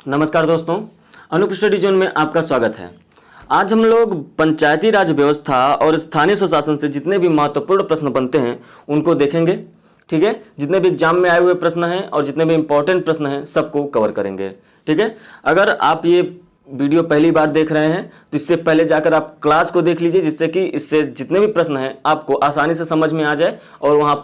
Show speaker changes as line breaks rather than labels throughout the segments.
नमस्कार दोस्तों, Anoop study zone में आपका स्वागत है। आज हम लोग पंचायती राज व्यवस्था और स्थानीय स्वशासन से जितने भी महत्वपूर्ण प्रश्न बनते हैं उनको देखेंगे। ठीक है, जितने भी एग्जाम में आए हुए प्रश्न हैं और जितने भी इंपॉर्टेंट प्रश्न हैं सबको कवर करेंगे। ठीक है, अगर आप ये वीडियो पहली बार देख रहे हैं तो इससे पहले जाकर आप क्लास को देख लीजिए, जिससे कि इससे जितने भी प्रश्न हैं आपको आसानी से समझ में आ जाए और वहाँ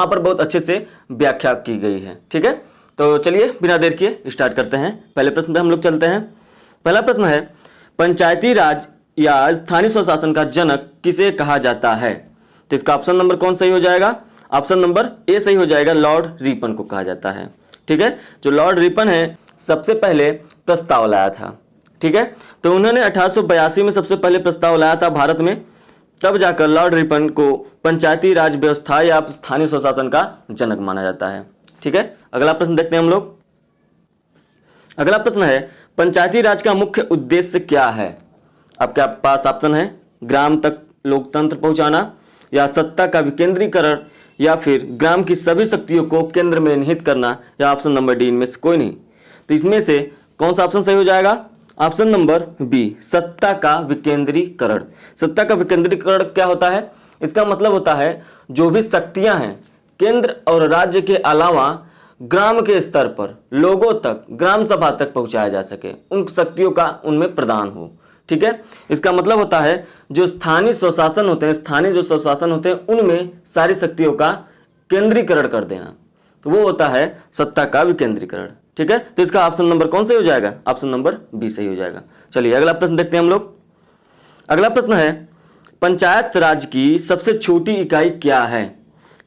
पर बहुत अच्छे से व्याख्या की गई है। ठीक है, तो चलिए बिना देर किए स्टार्ट करते हैं। पहले प्रश्न पे हम लोग चलते हैं। पहला प्रश्न है, पंचायती राज या स्थानीय स्वशासन का जनक किसे कहा जाता है? तो इसका ऑप्शन नंबर कौन सही हो जाएगा? ऑप्शन नंबर ए सही हो जाएगा, लॉर्ड रिपन को कहा जाता है। ठीक है, जो लॉर्ड रिपन है सबसे पहले प्रस्ताव लाया था। ठीक है, तो उन्होंने 1882 में सबसे पहले प्रस्ताव लाया था भारत में, तब जाकर लॉर्ड रिपन को पंचायती राज व्यवस्था या स्थानीय स्वशासन का जनक माना जाता है। ठीक है, अगला प्रश्न देखते हैं हम लोग। अगला प्रश्न है, पंचायती राज का मुख्य उद्देश्य क्या है? आपके पास ऑप्शन है, ग्राम तक लोकतंत्र पहुंचाना, या सत्ता का विकेंद्रीकरण, या फिर ग्राम की सभी शक्तियों को केंद्र में निहित करना, या ऑप्शन नंबर डी इनमें से कोई नहीं। तो इसमें से कौन सा ऑप्शन सही हो जाएगा? ऑप्शन नंबर बी, सत्ता का विकेंद्रीकरण। सत्ता का विकेंद्रीकरण क्या होता है? इसका मतलब होता है जो भी शक्तियां हैं केंद्र और राज्य के अलावा ग्राम के स्तर पर लोगों तक, ग्राम सभा तक पहुंचाया जा सके, उन शक्तियों का उनमें प्रदान हो। ठीक है, इसका मतलब होता है जो स्थानीय स्वशासन होते हैं, स्थानीय जो स्वशासन होते हैं उनमें सारी शक्तियों का केंद्रीकरण कर देना, तो वो होता है सत्ता का विकेंद्रीकरण। ठीक है, तो इसका ऑप्शन नंबर कौन सही हो जाएगा? ऑप्शन नंबर बी सही हो जाएगा। चलिए अगला प्रश्न देखते हैं हम लोग। अगला प्रश्न है, पंचायत राज की सबसे छोटी इकाई क्या है?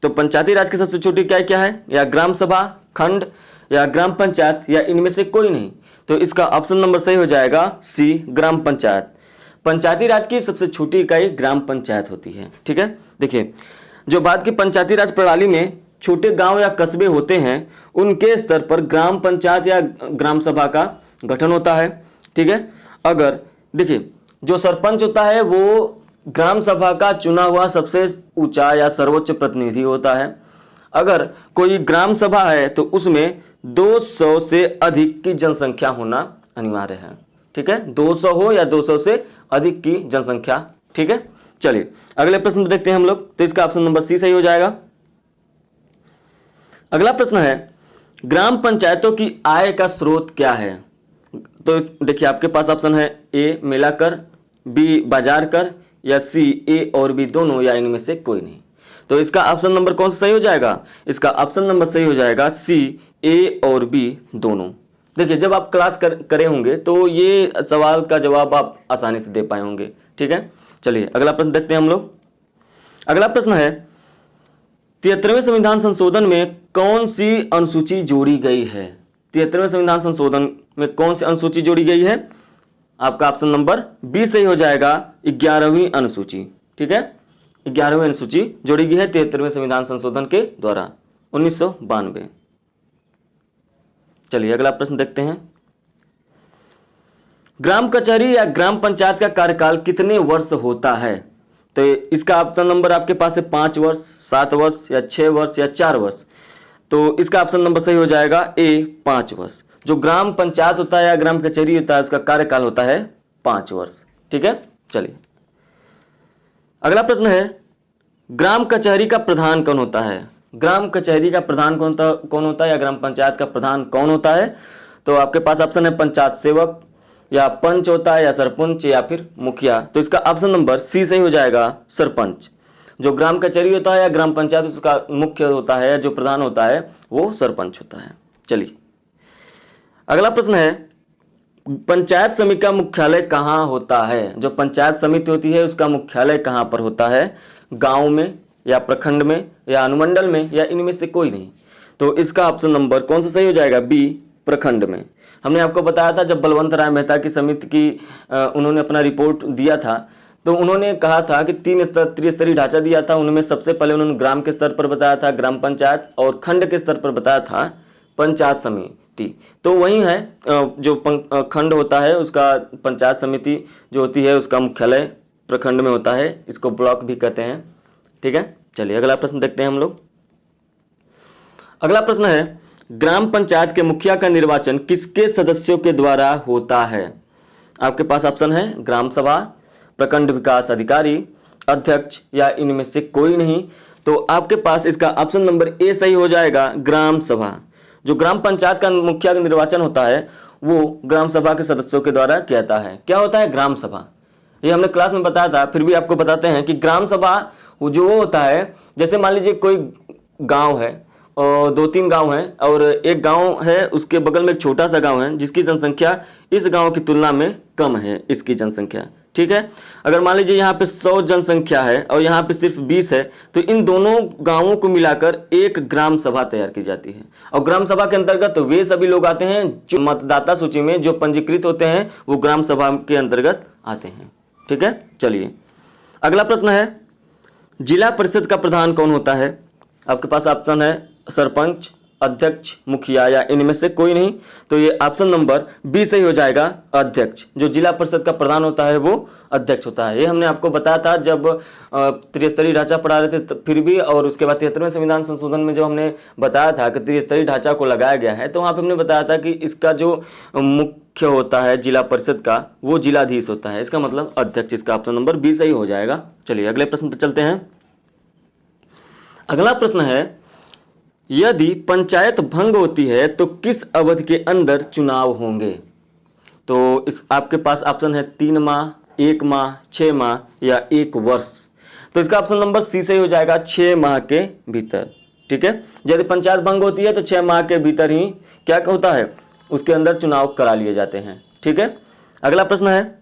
तो पंचायती राज की सबसे छोटी इकाई क्या है? या ग्राम सभा, खंड, या ग्राम पंचायत, या इनमें से कोई नहीं। तो इसका ऑप्शन नंबर सही हो जाएगा सी, ग्राम पंचायत। पंचायती राज की सबसे छोटी इकाई ग्राम पंचायत होती है। ठीक है, देखिए जो भारत की पंचायती राज प्रणाली में छोटे गांव या कस्बे होते हैं उनके स्तर पर ग्राम पंचायत या ग्राम सभा का गठन होता है। ठीक है, अगर देखिए जो सरपंच होता है वो ग्राम सभा का चुना हुआ सबसे ऊंचा या सर्वोच्च प्रतिनिधि होता है। अगर कोई ग्राम सभा है तो उसमें 200 से अधिक की जनसंख्या होना अनिवार्य है। ठीक है, 200 हो या 200 से अधिक की जनसंख्या। ठीक है, चलिए अगले प्रश्न देखते हैं हम लोग। तो इसका ऑप्शन नंबर सी सही हो जाएगा। अगला प्रश्न है, ग्राम पंचायतों की आय का स्रोत क्या है? तो देखिए आपके पास ऑप्शन है, ए मेला कर, बी बाजार कर, या सी ए और बी दोनों, या इनमें से कोई नहीं। तो इसका ऑप्शन नंबर कौन सा सही हो जाएगा? इसका ऑप्शन नंबर सही हो जाएगा सी, ए और बी दोनों। देखिए जब आप क्लास करे होंगे तो ये सवाल का जवाब आप आसानी से दे पाए होंगे। ठीक है, चलिए अगला प्रश्न देखते हैं हम लोग। अगला प्रश्न है, 73वें संविधान संशोधन में कौन सी अनुसूची जोड़ी गई है? 73वें संविधान संशोधन में कौन सी अनुसूची जोड़ी गई है? आपका ऑप्शन नंबर बी सही हो जाएगा, 11वीं अनुसूची। ठीक है, 11वीं अनुसूची जोड़ी गई है 73वें संविधान संशोधन के द्वारा 1992। चलिए अगला प्रश्न देखते हैं। ग्राम कचहरी या ग्राम पंचायत का कार्यकाल कितने वर्ष होता है? तो इसका ऑप्शन नंबर आपके पास है 5 वर्ष, 7 वर्ष, या 6 वर्ष, या 4 वर्ष। तो इसका ऑप्शन नंबर सही हो जाएगा ए, 5 वर्ष। जो ग्राम पंचायत होता है या ग्राम कचहरी होता है उसका कार्यकाल होता है 5 वर्ष। ठीक है, चलिए अगला प्रश्न है, ग्राम कचहरी का प्रधान कौन होता है? ग्राम कचहरी का प्रधान कौन होता है या ग्राम पंचायत का प्रधान कौन होता है? तो आपके पास ऑप्शन है पंचायत सेवक, या पंच होता है, या सरपंच, या फिर मुखिया। तो इसका ऑप्शन नंबर सी सही हो जाएगा, सरपंच। जो ग्राम कचहरी होता है या ग्राम पंचायत उसका मुख्य होता है, जो प्रधान होता है वो सरपंच होता है। चलिए अगला प्रश्न है, पंचायत समिति का मुख्यालय कहाँ होता है? जो पंचायत समिति होती है उसका मुख्यालय कहाँ पर होता है? गांव में, या प्रखंड में, या अनुमंडल में, या इनमें से कोई नहीं। तो इसका ऑप्शन नंबर कौन सा सही हो जाएगा? बी, प्रखंड में। हमने आपको बताया था जब बलवंत राय मेहता की समिति की उन्होंने अपना रिपोर्ट दिया था तो उन्होंने कहा था कि 3 त्रिस्तरीय ढांचा दिया था। उनमें सबसे पहले उन्होंने ग्राम के स्तर पर बताया था ग्राम पंचायत, और खंड के स्तर पर बताया था पंचायत समिति। तो वही है जो खंड होता है उसका पंचायत समिति जो होती है उसका मुख्यालय प्रखंड में होता है, इसको ब्लॉक भी कहते हैं। ठीक है, चलिए अगला प्रश्न देखते हैं हम लोग। अगला प्रश्न है, ग्राम पंचायत के मुखिया का निर्वाचन किसके सदस्यों के द्वारा होता है? आपके पास ऑप्शन है ग्राम सभा, प्रखंड विकास अधिकारी, अध्यक्ष या इनमें से कोई नहीं। तो आपके पास इसका ऑप्शन नंबर ए सही हो जाएगा, ग्राम सभा। जो ग्राम पंचायत का मुखिया का निर्वाचन होता है वो ग्राम सभा के सदस्यों के द्वारा किया जाता है। क्या होता है ग्राम सभा? ये हमने क्लास में बताया था, फिर भी आपको बताते हैं कि ग्राम सभा जो होता है, जैसे मान लीजिए कोई गांव है और 2-3 गांव हैं और एक गांव है उसके बगल में एक छोटा सा गांव है जिसकी जनसंख्या इस गांव की तुलना में कम है इसकी जनसंख्या, ठीक है। अगर मान लीजिए यहाँ पे 100 जनसंख्या है और यहाँ पे सिर्फ 20 है, तो इन दोनों गांवों को मिलाकर एक ग्राम सभा तैयार की जाती है। और ग्राम सभा के अंतर्गत वे सभी लोग आते हैं जो मतदाता सूची में जो पंजीकृत होते हैं वो ग्राम सभा के अंतर्गत आते हैं, ठीक है। चलिए अगला प्रश्न है, जिला परिषद का प्रधान कौन होता है? आपके पास ऑप्शन है सरपंच, अध्यक्ष, मुखिया या इनमें से कोई नहीं। तो ये ऑप्शन नंबर बी सही हो जाएगा, अध्यक्ष। जो जिला परिषद का प्रधान होता है वो अध्यक्ष होता है। ये हमने आपको बताया था जब त्रिस्तरीय ढांचा पढ़ा रहे थे फिर भी, और उसके बाद 73वें संविधान संशोधन में जब हमने बताया था कि त्रिस्तरीय ढांचा को लगाया गया है, तो वहाँ पे हमने बताया था कि इसका जो मुख्य होता है जिला परिषद का वो जिलाधीश होता है। इसका मतलब अध्यक्ष। इसका ऑप्शन नंबर बी सही हो जाएगा। चलिए अगले प्रश्न पर चलते हैं। अगला प्रश्न है, यदि पंचायत भंग होती है तो किस अवधि के अंदर चुनाव होंगे? तो इस आपके पास ऑप्शन है 3 माह, 1 माह, 6 माह या 1 वर्ष। तो इसका ऑप्शन नंबर सी सही हो जाएगा, 6 माह के भीतर, ठीक है। यदि पंचायत भंग होती है तो 6 माह के भीतर ही क्या होता है, उसके अंदर चुनाव करा लिए जाते हैं, ठीक है। अगला प्रश्न है,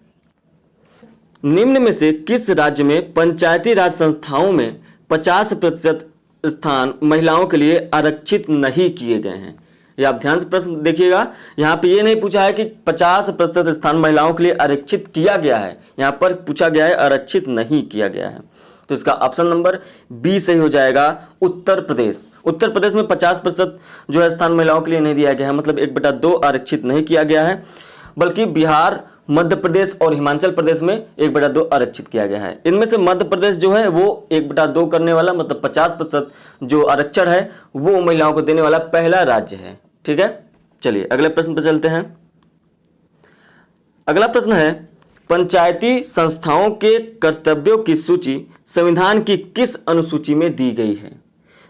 निम्न में से किस राज्य में पंचायती राज संस्थाओं में 50% स्थान महिलाओं के लिए आरक्षित नहीं किए गए हैं? ये आप ध्यान से प्रश्न देखिएगा, यहाँ पे ये नहीं पूछा है कि 50% स्थान महिलाओं के लिए आरक्षित किया गया है, यहाँ पर पूछा गया है आरक्षित नहीं किया गया है। तो इसका ऑप्शन नंबर बी सही हो जाएगा, उत्तर प्रदेश। उत्तर प्रदेश में 50% जो है स्थान महिलाओं के लिए नहीं दिया गया है, मतलब 1/2 आरक्षित नहीं किया गया है, बल्कि बिहार, मध्य प्रदेश और हिमाचल प्रदेश में 1/2 आरक्षित किया गया है। इनमें से मध्य प्रदेश जो है वो 1/2 करने वाला, मतलब 50% जो आरक्षण है वो महिलाओं को देने वाला पहला राज्य है, ठीक है। चलिए अगले प्रश्न पर चलते हैं। अगला प्रश्न है, पंचायती संस्थाओं के कर्तव्यों की सूची संविधान की किस अनुसूची में दी गई है?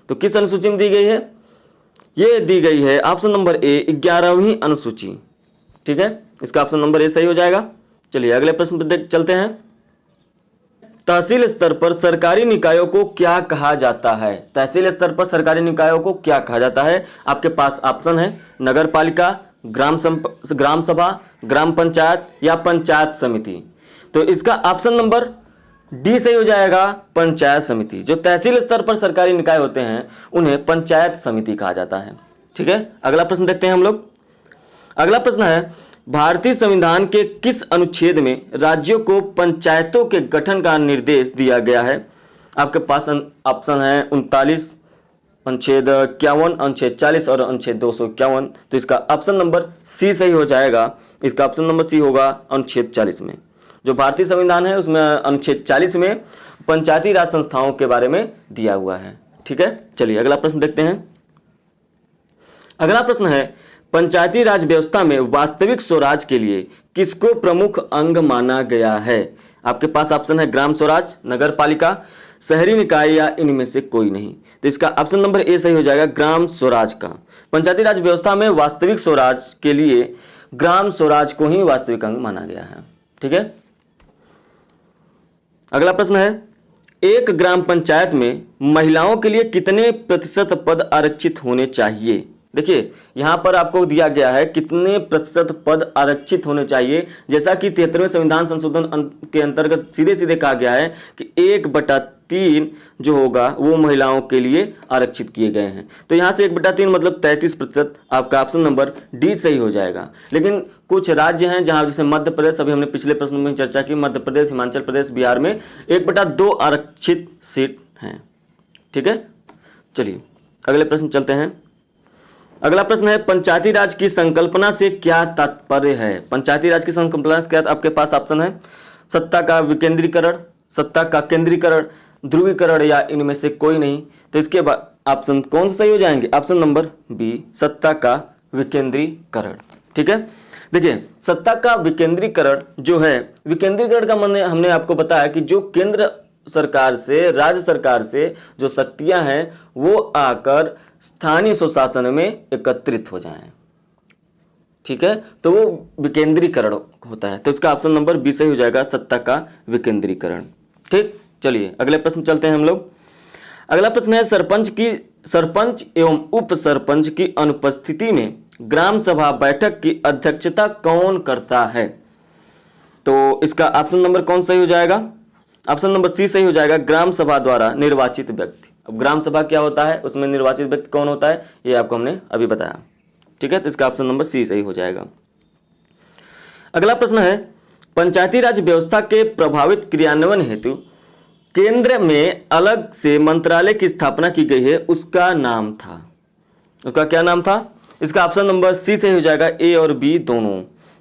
तो किस अनुसूची में दी गई है? ये दी गई है ऑप्शन नंबर ए, 11वीं अनुसूची, ठीक है। इसका ऑप्शन नंबर ए सही हो जाएगा। चलिए अगले प्रश्न पर चलते हैं। तहसील स्तर पर सरकारी निकायों को क्या कहा जाता है? तहसील स्तर पर सरकारी निकायों को क्या कहा जाता है? आपके पास ऑप्शन है नगर पालिका, ग्राम सभा, ग्राम पंचायत या पंचायत समिति। तो इसका ऑप्शन नंबर डी सही हो जाएगा, पंचायत समिति। जो तहसील स्तर पर सरकारी निकाय होते हैं उन्हें पंचायत समिति कहा जाता है, ठीक है। अगला प्रश्न देखते हैं हम लोग। अगला प्रश्न है, भारतीय संविधान के किस अनुच्छेद में राज्यों को पंचायतों के गठन का निर्देश दिया गया है? आपके पास ऑप्शन है 39, अनुच्छेद 51, अनुच्छेद 40 और अनुच्छेद 251। तो इसका ऑप्शन नंबर सी सही हो जाएगा। इसका ऑप्शन नंबर सी होगा अनुच्छेद 40 में। जो भारतीय संविधान है उसमें अनुच्छेद 40 में पंचायती राज संस्थाओं के बारे में दिया हुआ है, ठीक है। चलिए अगला प्रश्न देखते हैं। अगला प्रश्न है, पंचायती राज व्यवस्था में वास्तविक स्वराज के लिए किसको प्रमुख अंग माना गया है? आपके पास ऑप्शन है ग्राम स्वराज, नगर पालिका, शहरी निकाय या इनमें से कोई नहीं। तो इसका ऑप्शन नंबर ए सही हो जाएगा, ग्राम स्वराज का। पंचायती राज व्यवस्था में वास्तविक स्वराज के लिए ग्राम स्वराज को ही वास्तविक अंग माना गया है, ठीक है। अगला प्रश्न है, एक ग्राम पंचायत में महिलाओं के लिए कितने प्रतिशत पद आरक्षित होने चाहिए? देखिए यहां पर आपको दिया गया है कितने प्रतिशत पद आरक्षित होने चाहिए। जैसा कि 73वें संविधान संशोधन के अंतर्गत सीधे सीधे कहा गया है कि 1/3 जो होगा वो महिलाओं के लिए आरक्षित किए गए हैं। तो यहां से 1/3 मतलब 33%। आपका ऑप्शन नंबर डी सही हो जाएगा। लेकिन कुछ राज्य हैं जहां, जैसे मध्य प्रदेश, अभी हमने पिछले प्रश्न में चर्चा की, मध्य प्रदेश, हिमाचल प्रदेश, बिहार में 1/2 आरक्षित सीट हैं, ठीक है। चलिए अगले प्रश्न चलते हैं। अगला प्रश्न है, पंचायती राज की संकल्पना से क्या तात्पर्य है? पंचायती राज की संकल्पना से क्या? आपके पास ऑप्शन है सत्ता का विकेंद्रीकरण, सत्ता का केंद्रीकरण, ध्रुवीकरण या इनमें से कोई नहीं। तो इसके बाद ऑप्शन कौन से सही हो जाएंगे? ऑप्शन नंबर बी, सत्ता का विकेंद्रीकरण। ठीक है, देखिए सत्ता का विकेंद्रीकरण जो है, विकेंद्रीकरण का मतलब हमने आपको बताया कि जो केंद्र सरकार से, राज्य सरकार से जो शक्तियां हैं वो आकर स्थानीय स्वशासन में एकत्रित हो जाएं। ठीक है, तो वो विकेंद्रीकरण होता है। तो इसका ऑप्शन नंबर बी सही हो जाएगा, सत्ता का विकेंद्रीकरण। ठीक, चलिए अगले प्रश्न चलते हैं हम लोग। अगला प्रश्न है, सरपंच एवं उप सरपंच की अनुपस्थिति में ग्राम सभा बैठक की अध्यक्षता कौन करता है? तो इसका ऑप्शन नंबर कौन सही हो जाएगा? ऑप्शन नंबर सी सही हो जाएगा, ग्राम सभा द्वारा निर्वाचित व्यक्ति। अब ग्राम सभा क्या होता है, उसमें निर्वाचित व्यक्ति कौन होता है, ये आपको हमने अभी बताया। ठीक है, तो इसका ऑप्शन नंबर सी सही हो जाएगा। अगला प्रश्न है, पंचायती राज व्यवस्था के प्रभावित क्रियान्वयन हेतु केंद्र में अलग से मंत्रालय की स्थापना की गई है, उसका नाम था, उसका क्या नाम था? इसका ऑप्शन नंबर सी सही हो जाएगा, ए और बी दोनों,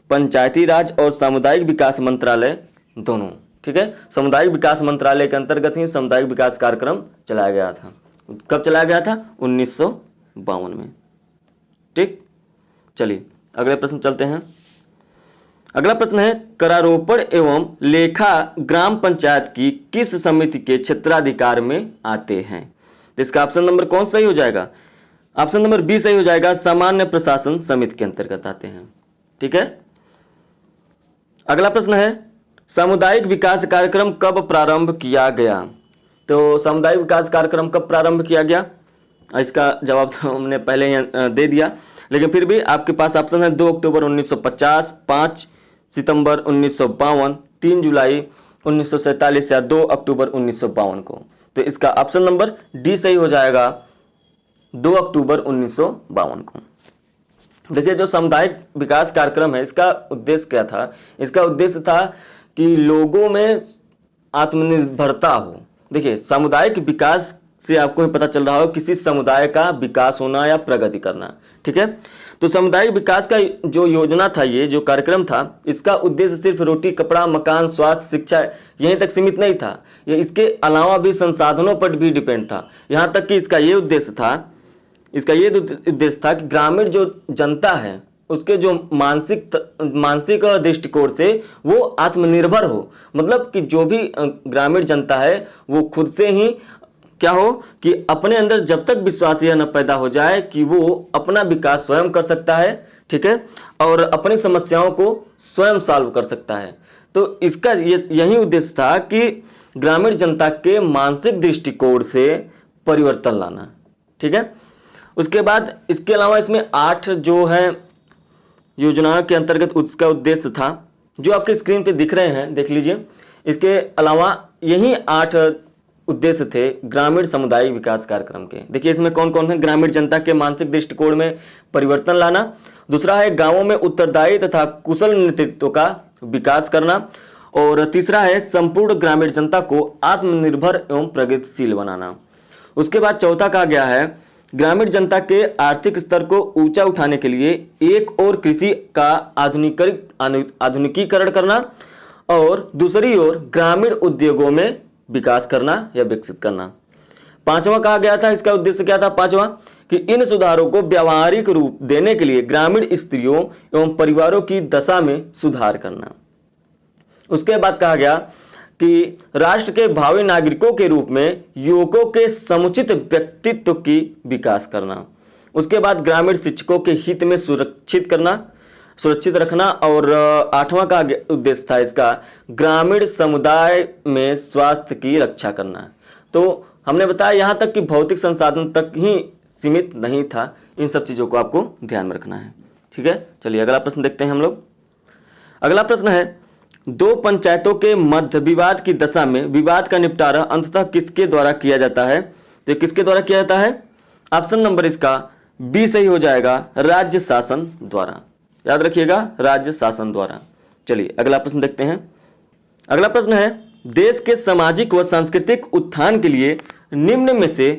पंचायती राज और सामुदायिक विकास मंत्रालय दोनों। ठीक है, सामुदायिक विकास मंत्रालय के अंतर्गत ही सामुदायिक विकास कार्यक्रम चलाया गया था। कब चलाया गया था? 1952 में। ठीक, चलिए अगले प्रश्न चलते हैं। अगला प्रश्न है, करारोपण एवं लेखा ग्राम पंचायत की किस समिति के क्षेत्राधिकार में आते हैं? तो इसका ऑप्शन नंबर कौन सही हो जाएगा? ऑप्शन नंबर बी सही हो जाएगा, सामान्य प्रशासन समिति के अंतर्गत आते हैं। ठीक है, अगला प्रश्न है, सामुदायिक विकास कार्यक्रम कब प्रारंभ किया गया? तो सामुदायिक विकास कार्यक्रम कब प्रारंभ किया गया? इसका जवाब तो हमने पहले ही दे दिया, लेकिन फिर भी आपके पास ऑप्शन है 2 अक्टूबर 1950, 5 सितंबर 1952, 3 जुलाई 1947 या 2 अक्टूबर 1952 को। तो इसका ऑप्शन नंबर डी सही हो जाएगा, 2 अक्टूबर 1952 को। देखिए जो सामुदायिक विकास कार्यक्रम है, इसका उद्देश्य क्या था? इसका उद्देश्य था कि लोगों में आत्मनिर्भरता हो। देखिए सामुदायिक विकास से आपको पता चल रहा हो किसी समुदाय का विकास होना या प्रगति करना। ठीक है, तो सामुदायिक विकास का जो योजना था, ये जो कार्यक्रम था, इसका उद्देश्य सिर्फ रोटी कपड़ा मकान स्वास्थ्य शिक्षा यहीं तक सीमित नहीं था, ये इसके अलावा भी संसाधनों पर भी डिपेंड था। यहाँ तक कि इसका ये उद्देश्य था, कि ग्रामीण जो जनता है उसके जो मानसिक दृष्टिकोण से वो आत्मनिर्भर हो। मतलब कि जो भी ग्रामीण जनता है वो खुद से ही क्या हो कि अपने अंदर जब तक विश्वास यह न पैदा हो जाए कि वो अपना विकास स्वयं कर सकता है। ठीक है, और अपनी समस्याओं को स्वयं सॉल्व कर सकता है। तो इसका यही उद्देश्य था कि ग्रामीण जनता के मानसिक दृष्टिकोण से परिवर्तन लाना। ठीक है, उसके बाद इसके अलावा इसमें 8 जो है योजनाओं के अंतर्गत उसका उद्देश्य था, जो आपके स्क्रीन पे दिख रहे हैं, देख लीजिए। इसके अलावा यही 8 उद्देश्य थे ग्रामीण सामुदायिक विकास कार्यक्रम के। देखिए इसमें कौन कौन है? ग्रामीण जनता के मानसिक दृष्टिकोण में परिवर्तन लाना, दूसरा है गांवों में उत्तरदायी तथा कुशल नेतृत्व का विकास करना, और तीसरा है संपूर्ण ग्रामीण जनता को आत्मनिर्भर एवं प्रगतिशील बनाना। उसके बाद चौथा कहा गया है ग्रामीण जनता के आर्थिक स्तर को ऊंचा उठाने के लिए एक और कृषि का आधुनिकीकरण करना, और दूसरी ओर ग्रामीण उद्योगों में विकास करना या विकसित करना। पांचवा कहा गया था, इसका उद्देश्य क्या था? पांचवा कि इन सुधारों को व्यावहारिक रूप देने के लिए ग्रामीण स्त्रियों एवं परिवारों की दशा में सुधार करना। उसके बाद कहा गया कि राष्ट्र के भावी नागरिकों के रूप में युवकों के समुचित व्यक्तित्व की विकास करना। उसके बाद ग्रामीण शिक्षकों के हित में सुरक्षित रखना, और 8वां का उद्देश्य था इसका ग्रामीण समुदाय में स्वास्थ्य की रक्षा करना। तो हमने बताया यहाँ तक कि भौतिक संसाधन तक ही सीमित नहीं था, इन सब चीज़ों को आपको ध्यान में रखना है। ठीक है, चलिए अगला प्रश्न देखते हैं हम लोग। अगला प्रश्न है 2 पंचायतों के मध्य विवाद की दशा में विवाद का निपटारा अंततः किसके द्वारा किया जाता है? तो किसके द्वारा किया जाता है? ऑप्शन नंबर इसका बी सही हो जाएगा, राज्य शासन द्वारा। याद रखिएगा, राज्य शासन द्वारा। चलिए अगला प्रश्न देखते हैं। अगला प्रश्न है देश के सामाजिक व सांस्कृतिक उत्थान के लिए निम्न में से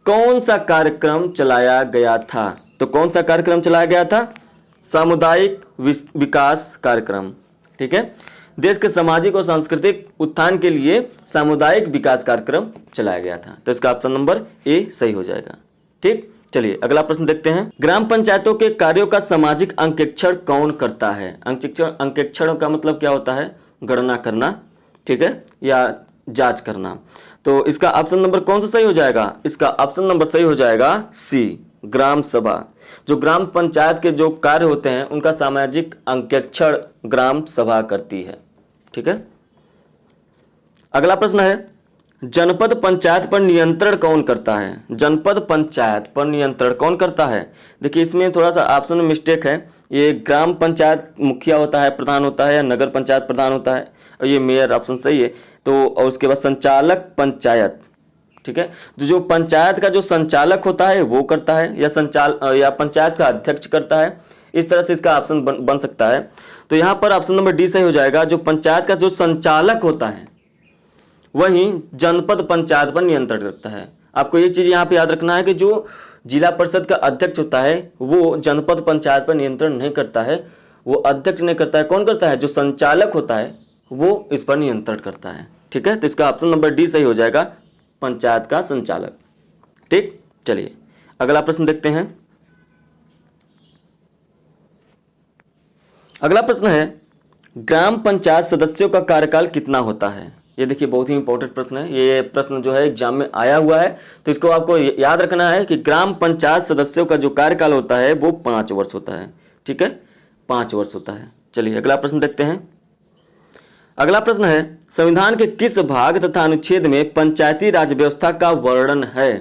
कौन सा कार्यक्रम चलाया गया था? तो कौन सा कार्यक्रम चलाया गया था? सामुदायिक विकास कार्यक्रम। ठीक है, देश के सामाजिक और सांस्कृतिक उत्थान के लिए सामुदायिक विकास कार्यक्रम चलाया गया था। तो इसका ऑप्शन नंबर ए सही हो जाएगा। ठीक, चलिए अगला प्रश्न देखते हैं। ग्राम पंचायतों के कार्यों का सामाजिक अंकेक्षण कौन करता है? अंकेक्षण का मतलब क्या होता है? गणना करना, ठीक है, या जांच करना। तो इसका ऑप्शन नंबर कौन सा सही हो जाएगा? इसका ऑप्शन नंबर सही हो जाएगा सी, ग्राम सभा। जो ग्राम पंचायत के जो कार्य होते हैं उनका सामाजिक अंकेक्षण ग्राम सभा करती है, ठीक है। अगला प्रश्न है, जनपद पंचायत पर नियंत्रण कौन करता है? जनपद पंचायत पर नियंत्रण कौन करता है? देखिए इसमें थोड़ा सा ऑप्शन में मिस्टेक है। ये ग्राम पंचायत मुखिया होता है, प्रधान होता है, या नगर पंचायत प्रधान होता है, और ये मेयर ऑप्शन सही है। तो और उसके बाद संचालक पंचायत, ठीक है, तो जो पंचायत का जो संचालक होता है वो करता है, या पंचायत का अध्यक्ष करता है। इस तरह से इसका ऑप्शन बन सकता है। तो यहाँ पर ऑप्शन नंबर डी सही हो जाएगा। जो पंचायत का जो संचालक होता है वही जनपद पंचायत पर नियंत्रण करता है। आपको ये चीज यहाँ पे याद रखना है कि जो जिला परिषद का अध्यक्ष होता है वो जनपद पंचायत पर नियंत्रण नहीं करता है, वो अध्यक्ष नहीं करता है। कौन करता है? जो संचालक होता है वो इस पर नियंत्रण करता है, ठीक है। तो इसका ऑप्शन नंबर डी सही हो जाएगा, पंचायत का संचालक, ठीक। चलिए अगला प्रश्न देखते हैं। अगला प्रश्न है, ग्राम पंचायत सदस्यों का कार्यकाल कितना होता है? ये देखिए बहुत ही इंपॉर्टेंट प्रश्न है। ये प्रश्न जो है एग्जाम में आया हुआ है, तो इसको आपको याद रखना है कि ग्राम पंचायत सदस्यों का जो कार्यकाल होता है वो 5 वर्ष होता है, ठीक है, 5 वर्ष होता है। चलिए अगला प्रश्न देखते हैं। अगला प्रश्न है, संविधान के किस भाग तथा अनुच्छेद में पंचायती राज व्यवस्था का वर्णन है?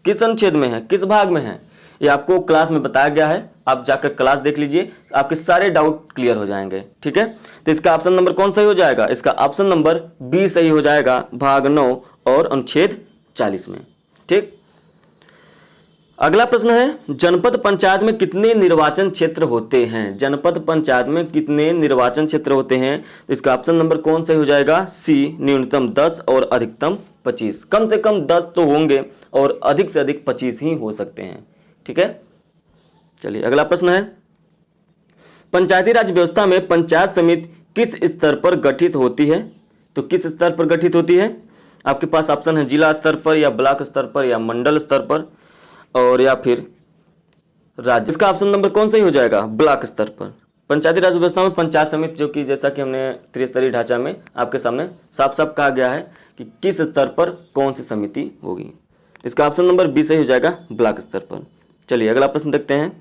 किस अनुच्छेद में है, किस भाग में है, ये आपको क्लास में बताया गया है। आप जाकर क्लास देख लीजिए, आपके सारे डाउट क्लियर हो जाएंगे, ठीक है। तो इसका ऑप्शन नंबर कौन सही हो जाएगा? इसका ऑप्शन नंबर बी सही हो जाएगा, भाग 9 और अनुच्छेद 40 में, ठीक। अगला प्रश्न है, जनपद पंचायत में कितने निर्वाचन क्षेत्र होते हैं? जनपद पंचायत में कितने निर्वाचन क्षेत्र होते हैं? तो इसका ऑप्शन नंबर कौन सही हो जाएगा? सी, न्यूनतम 10 और अधिकतम 25। कम से कम 10 तो होंगे और अधिक से अधिक 25 ही हो सकते हैं, ठीक है। चलिए अगला प्रश्न है, पंचायती राज व्यवस्था में पंचायत समिति किस स्तर पर गठित होती है? तो किस स्तर पर गठित होती है? आपके पास ऑप्शन है जिला स्तर पर, या ब्लॉक स्तर पर, या मंडल स्तर पर, और या फिर राज्य। इसका ऑप्शन नंबर कौन सही हो जाएगा? ब्लॉक स्तर पर। पंचायती राज व्यवस्था में पंचायत समिति, जो कि जैसा कि हमने त्रिस्तरीय ढांचा में आपके सामने साफ साफ कहा गया है कि किस स्तर पर कौन सी समिति होगी। इसका ऑप्शन नंबर बी सही हो जाएगा, ब्लॉक स्तर पर। चलिए अगला प्रश्न देखते हैं।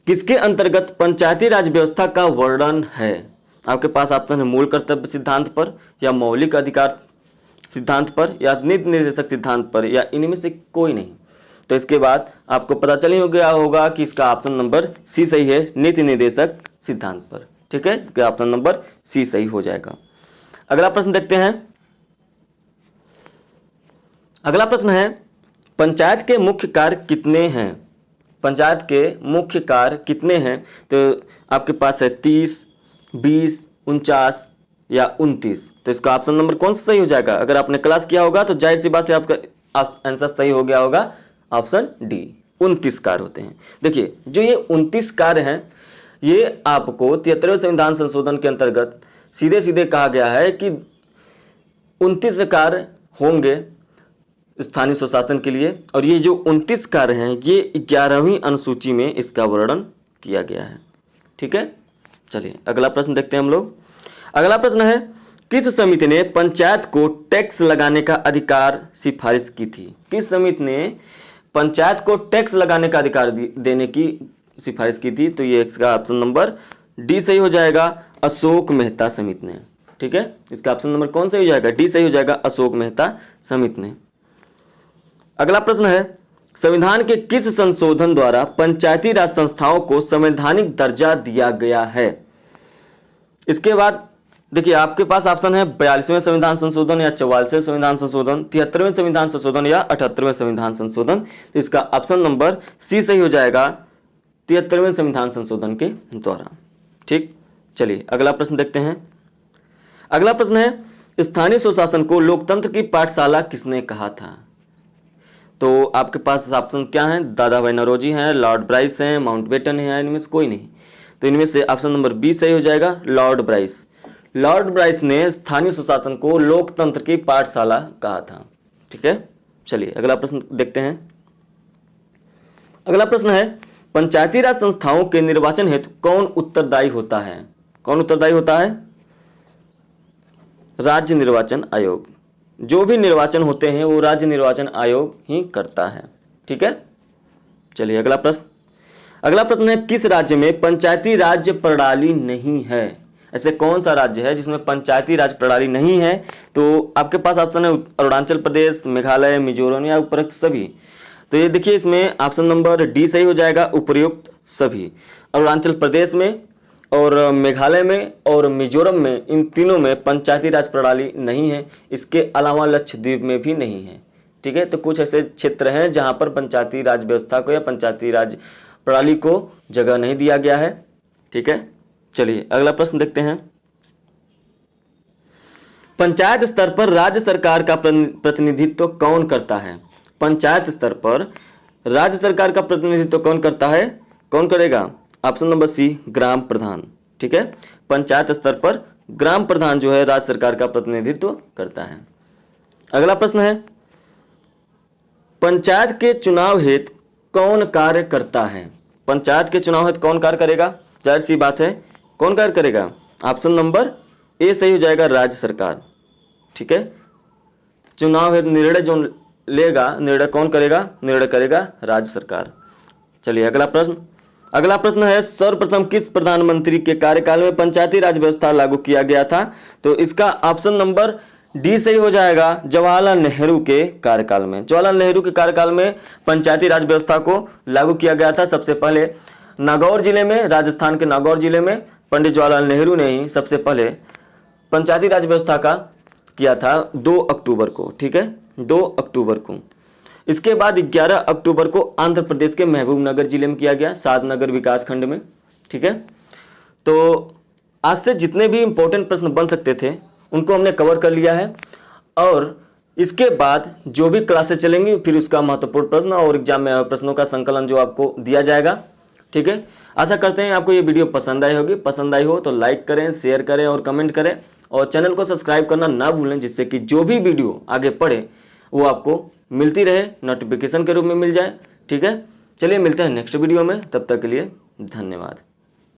किसके अंतर्गत पंचायती राज व्यवस्था का वर्णन है? आपके पास ऑप्शन है मूल कर्तव्य सिद्धांत पर, या मौलिक अधिकार सिद्धांत पर, या नीति निर्देशक सिद्धांत पर, या इनमें से कोई नहीं। तो इसके बाद आपको पता चल ही गया होगा कि इसका ऑप्शन नंबर सी सही है, नीति निर्देशक सिद्धांत पर, ठीक है। इसका ऑप्शन नंबर सी सही हो जाएगा। अगला प्रश्न देखते हैं। अगला प्रश्न है, पंचायत के मुख्य कार्य कितने हैं? पंचायत के मुख्य कार्य कितने हैं? तो आपके पास है 30, 20, 49 या 29। तो इसका ऑप्शन नंबर कौन सा सही हो जाएगा? अगर आपने क्लास किया होगा तो जाहिर सी बात है आपका आंसर सही हो गया होगा, ऑप्शन डी, 29 कार्य होते हैं। देखिए जो ये 29 कार्य हैं, ये आपको 73वें संविधान संशोधन के अंतर्गत सीधे सीधे कहा गया है कि 29 कार्य होंगे स्थानीय स्वशासन के लिए, और ये जो 29 कार्य हैं ये 11वीं अनुसूची में इसका वर्णन किया गया है, ठीक है। चलिए अगला प्रश्न देखते हैं हम लोग। अगला प्रश्न है, किस समिति ने पंचायत को टैक्स लगाने का अधिकार सिफारिश की थी? किस समिति ने पंचायत को टैक्स लगाने का अधिकार देने की सिफारिश की थी? तो ये इसका ऑप्शन नंबर डी सही हो जाएगा, अशोक मेहता समिति ने, ठीक है। इसका ऑप्शन नंबर कौन सही हो जाएगा? डी सही हो जाएगा, अशोक मेहता समिति ने। अगला प्रश्न है, संविधान के किस संशोधन द्वारा पंचायती राज संस्थाओं को संवैधानिक दर्जा दिया गया है? इसके बाद देखिए आपके पास ऑप्शन है 42वें संविधान संशोधन, या 44वें संविधान संशोधन, 73वें संविधान संशोधन, या 78वें संविधान संशोधन। तो इसका ऑप्शन नंबर सी सही हो जाएगा, 73वें संविधान संशोधन के द्वारा, ठीक। चलिए अगला प्रश्न देखते हैं। अगला प्रश्न है, स्थानीय स्वशासन को लोकतंत्र की पाठशाला किसने कहा था? तो आपके पास ऑप्शन क्या है? दादा भाई नौरोजी हैं, लॉर्ड ब्राइस हैं, माउंटबेटन है, इनमें से कोई नहीं। तो इनमें से ऑप्शन नंबर बी सही हो जाएगा, लॉर्ड ब्राइस। लॉर्ड ब्राइस ने स्थानीय स्वशासन को लोकतंत्र की पाठशाला कहा था, ठीक है। चलिए अगला प्रश्न देखते हैं। अगला प्रश्न है, पंचायती राज संस्थाओं के निर्वाचन हेतु कौन उत्तरदायी होता है? कौन उत्तरदायी होता है? राज्य निर्वाचन आयोग। जो भी निर्वाचन होते हैं वो राज्य निर्वाचन आयोग ही करता है। ठीक है, चलिए अगला प्रश्न। अगला प्रश्न है, किस राज्य में पंचायती राज प्रणाली नहीं है? ऐसे कौन सा राज्य है जिसमें पंचायती राज प्रणाली नहीं है? तो आपके पास ऑप्शन है अरुणाचल प्रदेश, मेघालय, मिजोरम या उपरोक्त सभी। तो ये देखिए, इसमें ऑप्शन नंबर डी सही हो जाएगा, उपयुक्त सभी। अरुणाचल प्रदेश में और मेघालय में और मिजोरम में, इन तीनों में पंचायती राज प्रणाली नहीं है। इसके अलावा लक्षद्वीप में भी नहीं है। ठीक है, तो कुछ ऐसे क्षेत्र हैं जहां पर पंचायती राज व्यवस्था को या पंचायती राज प्रणाली को जगह नहीं दिया गया है। ठीक है, चलिए अगला प्रश्न देखते हैं। पंचायत स्तर पर राज्य सरकार का प्रतिनिधित्व कौन करता है? पंचायत स्तर पर राज्य सरकार का प्रतिनिधित्व कौन करता है? कौन करेगा? ऑप्शन नंबर सी, ग्राम प्रधान। ठीक है, पंचायत स्तर पर ग्राम प्रधान जो है राज्य सरकार का प्रतिनिधित्व करता है। अगला प्रश्न है, पंचायत के चुनाव हेतु कौन कार्य करता है? पंचायत के चुनाव हेतु कौन कार्य करेगा? जाहिर सी बात है, कौन कार्य करेगा? ऑप्शन नंबर ए सही हो जाएगा, राज्य सरकार। ठीक है, चुनाव हेतु निर्णय जो लेगा, निर्णय कौन करेगा? निर्णय करेगा राज्य सरकार। चलिए अगला प्रश्न। अगला प्रश्न है, सर्वप्रथम किस प्रधानमंत्री के कार्यकाल में पंचायती राज व्यवस्था लागू किया गया था? तो इसका ऑप्शन नंबर डी सही हो जाएगा, जवाहरलाल नेहरू के कार्यकाल में। जवाहरलाल नेहरू के कार्यकाल में पंचायती राज व्यवस्था को लागू किया गया था। सबसे पहले नागौर जिले में, राजस्थान के नागौर जिले में पंडित जवाहरलाल नेहरू ने ही सबसे पहले पंचायती राज व्यवस्था का किया था 2 अक्टूबर को। ठीक है, 2 अक्टूबर को। इसके बाद 11 अक्टूबर को आंध्र प्रदेश के महबूबनगर जिले में किया गया, सादनगर विकास खंड में। ठीक है, तो आज से जितने भी इंपॉर्टेंट प्रश्न बन सकते थे उनको हमने कवर कर लिया है, और इसके बाद जो भी क्लासेस चलेंगी फिर उसका महत्वपूर्ण प्रश्न और एग्जाम में प्रश्नों का संकलन जो आपको दिया जाएगा। ठीक है, आशा करते हैं आपको ये वीडियो पसंद आई होगी। पसंद आई हो तो लाइक करें, शेयर करें और कमेंट करें, और चैनल को सब्सक्राइब करना ना भूलें, जिससे कि जो भी वीडियो आगे पढ़े वो आपको मिलती रहे, नोटिफिकेशन के रूप में मिल जाए। ठीक है, चलिए मिलते हैं नेक्स्ट वीडियो में, तब तक के लिए धन्यवाद।